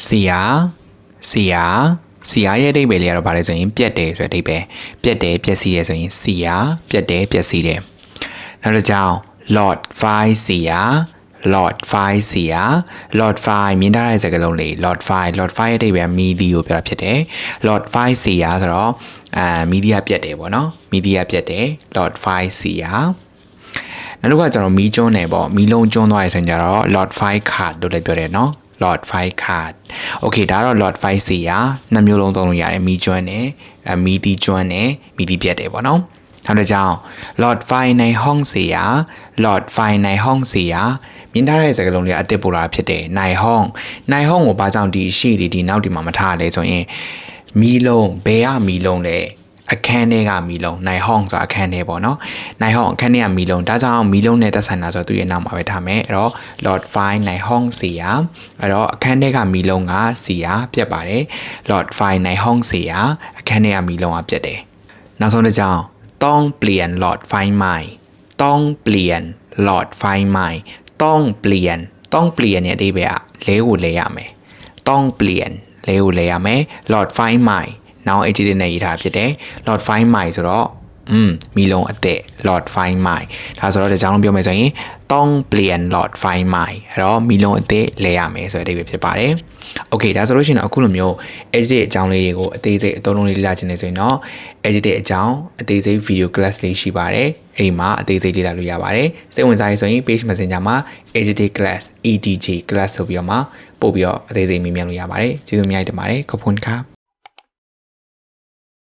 Sia Sia Sia ရဲ့အဓိပ္ပာယ်လေးကတော့ဗါလဲဆိုရင်ပြတ်တယ်ဆိုတဲ့အဓိပ္ပာယ်ပြတ်တယ်ပျက်စီးတယ်ဆိုရင် Sia ပြတ်တယ်ပျက်စီးတယ်နောက်တစ်ကြောင်း Lord Fire Sia Lord Fire Sia Lord Fire မြင်ထားတဲ့စကားလုံးလေး Lord Fire ရဲ့အဓိပ္ပာယ်မီဒီကိုပြောတာဖြစ်တယ် Lord Fire Sia ဆိုတော့မီဒီယာပြတ်တယ်ပေါ့နော်မီဒီယာပြတ်တယ် Lord Fire Siaနောက်တစ်ခါကျွန်တော်မီးကျွန်းတယ်ပေါ့မီးလုံးကျွန်းသွားရဆိုရင်ကျတော့ Lord Fire Card လို့လည်းပြောတယ်နော် Lord Fire Card Okay ဒါတော့ Lord Fire Sia နှစ်မျိုးလုံးသုံးလို့ရတယ်မီးကျွန်းတယ်မီးဒီကျွန်းတယ်မီးဒီပြတ်တယ်ပေါ့နော်နောက်တစ်ကြောင်း Lord Fire ในห้อง Sia Lord Fire ในห้อง Sia မြင်ထားတဲ့စကားလုံးလေးအတစ်ပို့လာဖြစ်တယ်ในห้องကိုဘာကြောင့်ဒီရှိဒီနောက်ဒီမှာမထားလဲဆိုရင်မီးလုံးဘယ်ကမီးလုံးလဲအခန်းထဲကမီးလုံးနိုင်ဟောင်းဆိုတာအခန်းထဲပေါ့နော်နိုင်ဟောင်းအခန်းထဲကမီးလုံးဒါကြောင့်မီးလုံးနဲ့သက်ဆိုင်တာဆိုတော့သူ့ရဲ့နောက်မှာပဲထားမယ်အဲ့တော့ Lord Fire နိုင်ဟောင်း Sia အဲ့တော့အခန်းထဲကမီးလုံးက Sia ပြတ်ပါတယ် Lord Fire နိုင်ဟောင်း Sia အခန်းထဲကမီးလုံးကပြတ်တယ်နောက်ဆုံးတစ်ကြောင်းต้องเปลี่ยน Lord Fire ใหม่ต้องเปลี่ยน Lord Fire ใหม่ต้องเปลี่ยนเนี่ยအဓိပ္ပာယ်ကလဲကိုလဲရမယ်ต้องเปลี่ยนလဲကိုလဲရမယ် Lord Fire ใหม่နောက် edit နဲ့ရေးထားဖြစ်တယ် Lord Fire ใหม่ဆိုတော့မီလုံးအသက် Lord Fire ใหม่ဒါဆိုတော့ဒီကြောင်းလုံးပြောမယ်ဆိုရင်ต้องเปลี่ยน Lord Fire ใหม่အဲ့တော့မီလုံးအသက်လဲရမယ်ဆိုတဲ့အဓိပ္ပာယ်ဖြစ်ပါတယ် Okay ဒါဆိုလို့ရှိရင်အခုလိုမျိုး edit အကြောင်းလေးတွေကိုအသေးစိတ်အသုံးလုံးလေးလေ့လာခြင်းနေဆိုရင်တော့ edit အကြောင်းအသေးစိတ် video class လေးရှိပါတယ်အဲ့ဒီမှာအသေးစိတ်လေ့လာလို့ရပါတယ်စိတ်ဝင်စားရဆိုရင် page messenger မှာ edit class edj class ဆိုပြီးတော့မှပို့ပြီးတော့အသေးစိတ်မေးမြန်းလို့ရပါတယ်ကျေးဇူးအများကြီးတင်ပါတယ်ခပ်ဖွန်ခါ